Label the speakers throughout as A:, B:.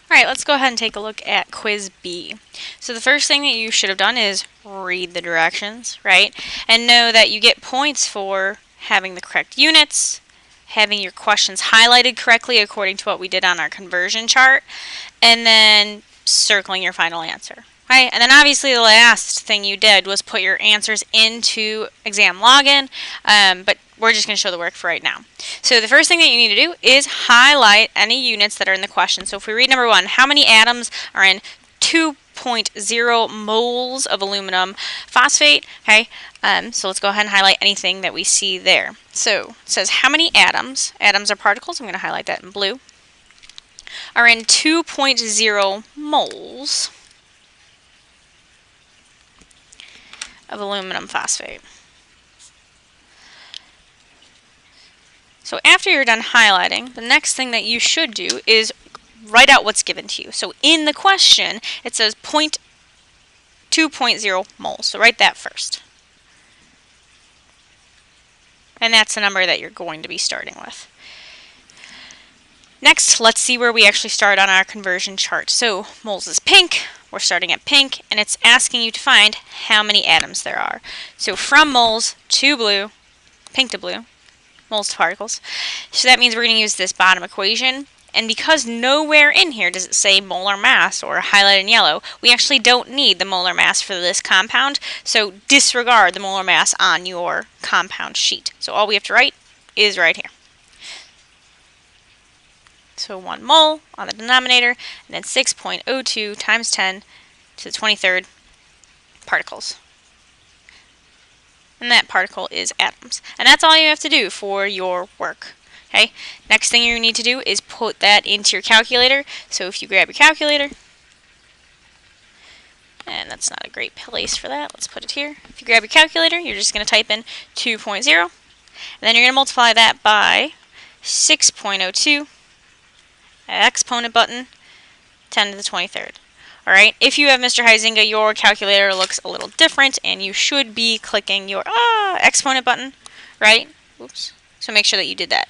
A: Alright, let's go ahead and take a look at quiz B. So the first thing that you should have done is read the directions, right? And know that you get points for having the correct units, having your questions highlighted correctly according to what we did on our conversion chart, and then circling your final answer. Right? And then obviously the last thing you did was put your answers into exam login, but we're just going to show the work for right now. So the first thing that you need to do is highlight any units that are in the question. So if we read number 1, how many atoms are in 2.0 moles of aluminum phosphate? Okay, so let's go ahead and highlight anything that we see there. So it says how many atoms are particles, I'm going to highlight that in blue, are in 2.0 moles of aluminum phosphate. So after you're done highlighting, the next thing that you should do is write out what's given to you. So in the question, it says 2.0 moles. So write that first. And that's the number that you're going to be starting with. Next, let's see where we actually start on our conversion chart. So moles is pink. We're starting at pink, and it's asking you to find how many atoms there are. So from moles to blue, pink to blue, moles to particles. So that means we're going to use this bottom equation. And because nowhere in here does it say molar mass or highlighted in yellow, we actually don't need the molar mass for this compound. So disregard the molar mass on your compound sheet. So all we have to write is right here. So 1 mole on the denominator, and then 6.02 times 10 to the 23rd particles. And that particle is atoms. And that's all you have to do for your work. Okay. Next thing you need to do is put that into your calculator. So if you grab your calculator, and that's not a great place for that, let's put it here. If you grab your calculator, you're just going to type in 2.0, and then you're going to multiply that by 6.02, exponent button, 10 to the 23rd. Alright, if you have Mr. Huizinga, your calculator looks a little different, and you should be clicking your exponent button, right? Oops. So make sure that you did that.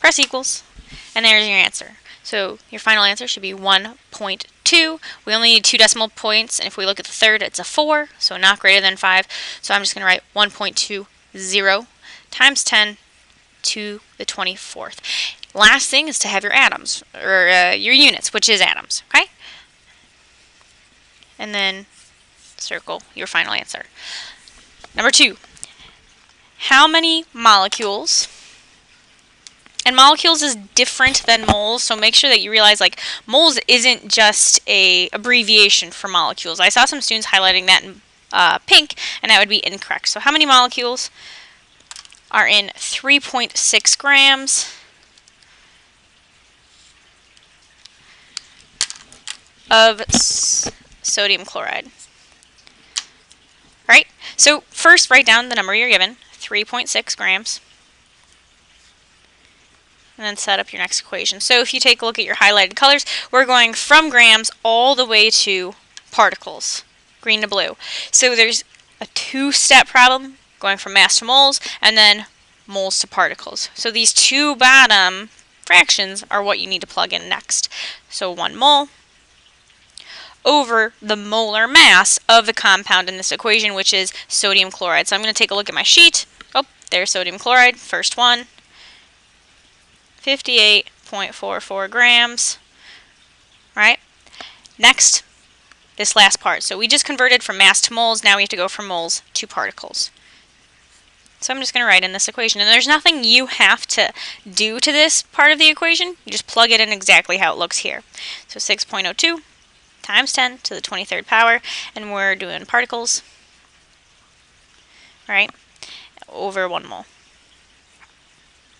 A: Press equals, and there's your answer. So your final answer should be 1.2. We only need 2 decimal points, and if we look at the third, it's a 4, so not greater than 5. So I'm just going to write 1.20 times 10 to the 24th. Last thing is to have your atoms, or your units, which is atoms, okay? And then circle your final answer. Number 2, how many molecules? And molecules is different than moles, so make sure that you realize, like, moles isn't just a abbreviation for molecules. I saw some students highlighting that in pink, and that would be incorrect. So how many molecules are in 3.6 grams of sodium chloride? Right? So first write down the number you're given, 3.6 grams. And then set up your next equation. So if you take a look at your highlighted colors, we're going from grams all the way to particles, green to blue. So there's a 2-step problem going from mass to moles, and then moles to particles. So these 2 bottom fractions are what you need to plug in next. So 1 mole over the molar mass of the compound in this equation, which is sodium chloride. So I'm going to take a look at my sheet. Oh, there's sodium chloride, first one. 58.44 grams, right? Next, this last part. So we just converted from mass to moles. Now we have to go from moles to particles. So I'm just going to write in this equation. And there's nothing you have to do to this part of the equation. You just plug it in exactly how it looks here. So 6.02 times 10 to the 23rd power. And we're doing particles, right, over 1 mole.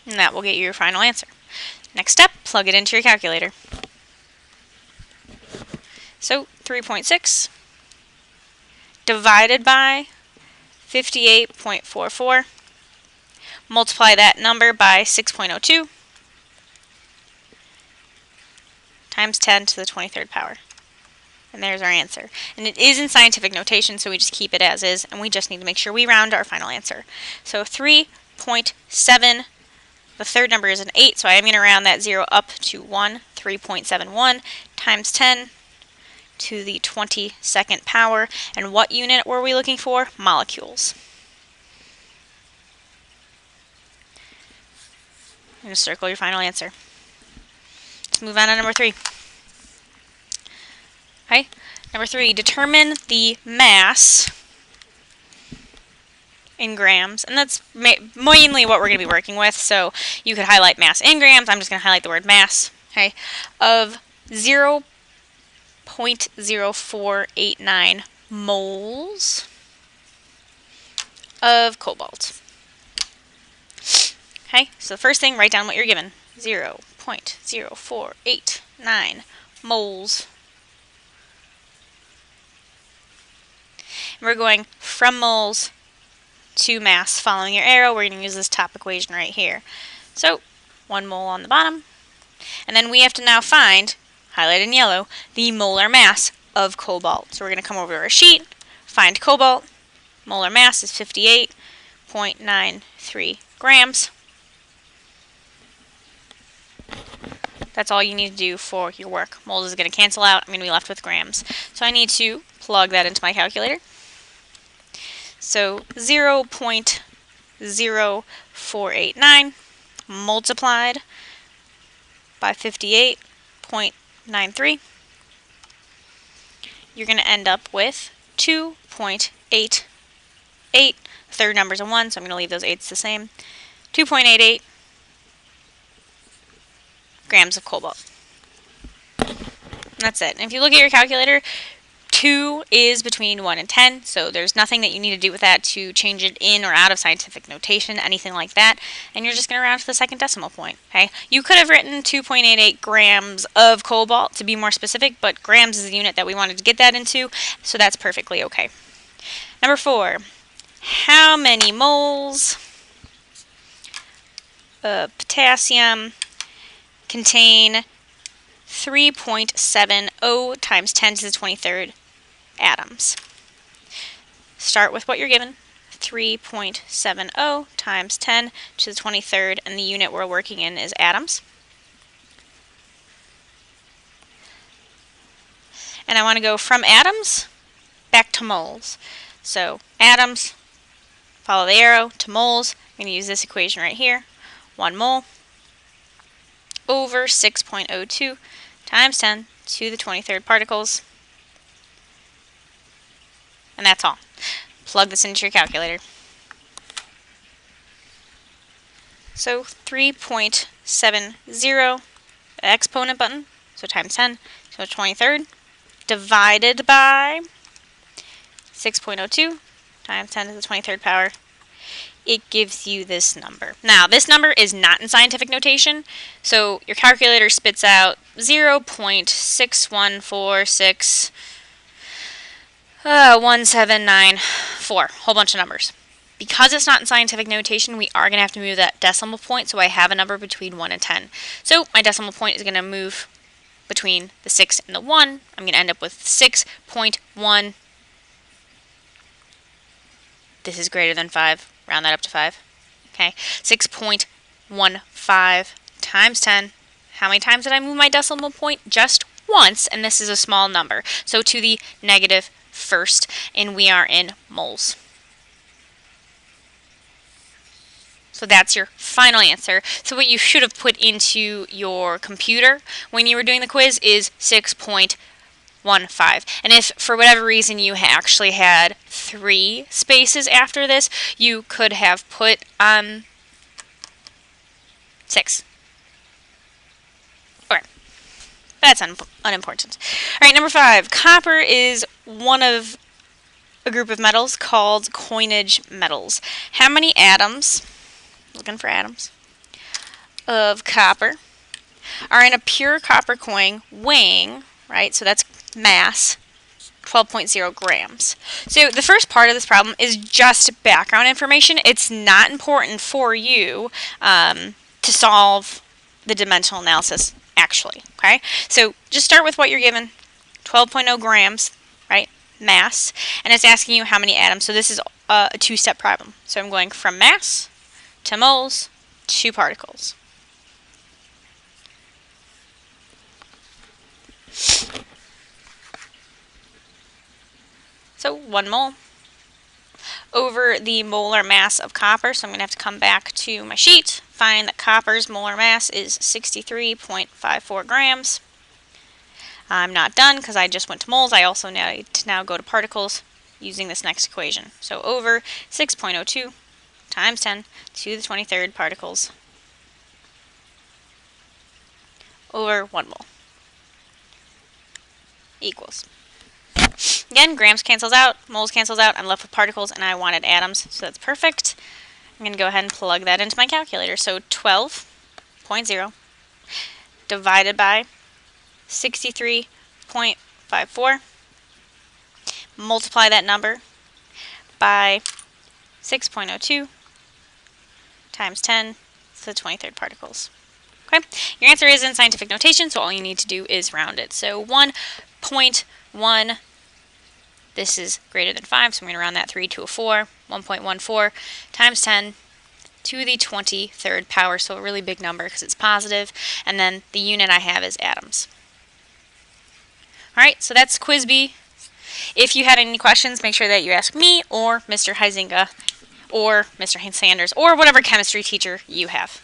A: And that will get you your final answer. Next step, plug it into your calculator. So 3.6 divided by 58.44. Multiply that number by 6.02 times 10 to the 23rd power. And there's our answer. And it is in scientific notation, so we just keep it as is, and we just need to make sure we round our final answer. So 3.7, the third number is an 8, so I am going to round that 0 up to 1, 3.71 times 10 to the 22nd power. And what unit were we looking for? Molecules. I'm going to circle your final answer. Let's move on to number 3. Okay, number 3, determine the mass in grams, and that's mainly what we're going to be working with, so you could highlight mass in grams. I'm just going to highlight the word mass, okay, of 0.0489 moles of cobalt. Okay, so the first thing, write down what you're given. 0.0489 moles. And we're going from moles to mass following your arrow. We're going to use this top equation right here. So 1 mole on the bottom. And then we have to now find, highlighted in yellow, the molar mass of cobalt. So we're going to come over to our sheet, find cobalt. Molar mass is 58.93 grams. That's all you need to do for your work. Moles is going to cancel out. I'm going to be left with grams. So I need to plug that into my calculator. So 0.0489 multiplied by 58.93. You're going to end up with 2.88. Third number's a 1, so I'm going to leave those 8s the same. 2.88 grams of cobalt. That's it. And if you look at your calculator, 2 is between 1 and 10, so there's nothing that you need to do with that to change it in or out of scientific notation, anything like that, and you're just going to round to the second decimal point, okay? You could have written 2.88 grams of cobalt to be more specific, but grams is the unit that we wanted to get that into, so that's perfectly okay. Number 4, how many moles of potassium contain 3.70 times 10 to the 23rd atoms? Start with what you're given. 3.70 times 10 to the 23rd, and the unit we're working in is atoms. And I want to go from atoms back to moles. So atoms, follow the arrow, to moles. I'm going to use this equation right here. 1 mole over 6.02 times 10 to the 23rd particles. And that's all. Plug this into your calculator. So 3.70, the exponent button, so times 10 to the 23rd, divided by 6.02 times 10 to the 23rd power. It gives you this number. Now, this number is not in scientific notation, so your calculator spits out 0.6146 1794, whole bunch of numbers. Because it's not in scientific notation, we are going to have to move that decimal point, so I have a number between 1 and 10. So my decimal point is going to move between the 6 and the 1. I'm going to end up with 6.1. This is greater than 5. Round that up to 5. Okay, 6.15 times 10. How many times did I move my decimal point? Just once, and this is a small number. So to the negative first, and we are in moles. So that's your final answer. So what you should have put into your computer when you were doing the quiz is 6.15. And if for whatever reason you actually had 3 spaces after this, you could have put 6. Okay. That's unimportant. All right, number 5. Copper is one of a group of metals called coinage metals. How many atoms, looking for atoms, of copper are in a pure copper coin weighing, right, so that's mass, 12.0 grams. So the first part of this problem is just background information. It's not important for you to solve the dimensional analysis actually, okay? So just start with what you're given, 12.0 grams, right, mass, and it's asking you how many atoms. So this is a 2-step problem. So I'm going from mass to moles to particles. so 1 mole, over the molar mass of copper. So I'm going to have to come back to my sheet, find that copper's molar mass is 63.54 grams. I'm not done because I just went to moles. I also need to now go to particles using this next equation. So over 6.02 times 10 to the 23rd particles over 1 mole equals. Again, grams cancels out, moles cancels out. I'm left with particles, and I wanted atoms, so that's perfect. I'm going to go ahead and plug that into my calculator. So 12.0 divided by 63.54. Multiply that number by 6.02 times 10 to the 23rd particles. Okay, your answer is in scientific notation, so all you need to do is round it. So 1.1, this is greater than 5, so I'm going to round that 3 to a 4. 1.14 times 10 to the 23rd power, so a really big number because it's positive, and then the unit I have is atoms. Alright, so that's Quiz B. If you had any questions, make sure that you ask me or Mr. Huizinga or Mr. Sanders or whatever chemistry teacher you have.